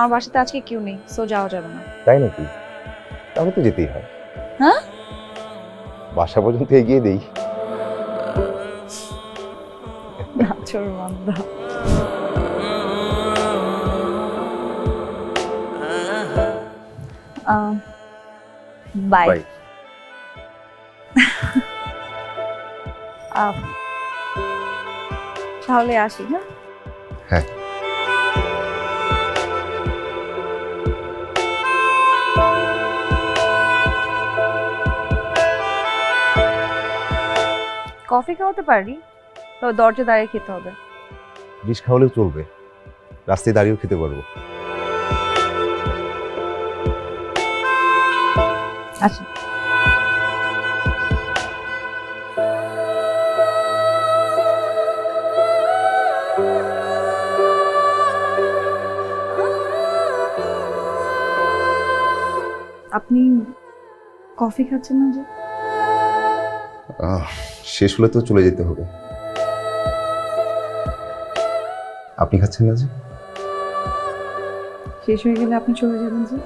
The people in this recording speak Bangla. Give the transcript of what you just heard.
আমার বাসাতে আজকে কেউ নেই, সো যাওয়া যাবে না। তাই নাকি? তাহলে তো যেতেই হয়। হ্যাঁ? বাসা পর্যন্ত এগিয়ে দেই। নাছোড়বান্দা। বাই। বাই। তাহলে আসি, হ্যাঁ? হ্যাঁ। কফি খাওয়াতে পারি, তবে দরজা দাঁড়িয়ে খেতে হবে। বিষ খাওয়ালেও চলবে, রাস্তায় দাঁড়িয়েও খেতে পারবো। আচ্ছা। আপনি কফি খাচ্ছেন না যে? শেষ হলে তো চলে যেতে হবে। আপনি খাচ্ছেন না যে? শেষ হয়ে গেলে আপনি চলে যাবেন যে?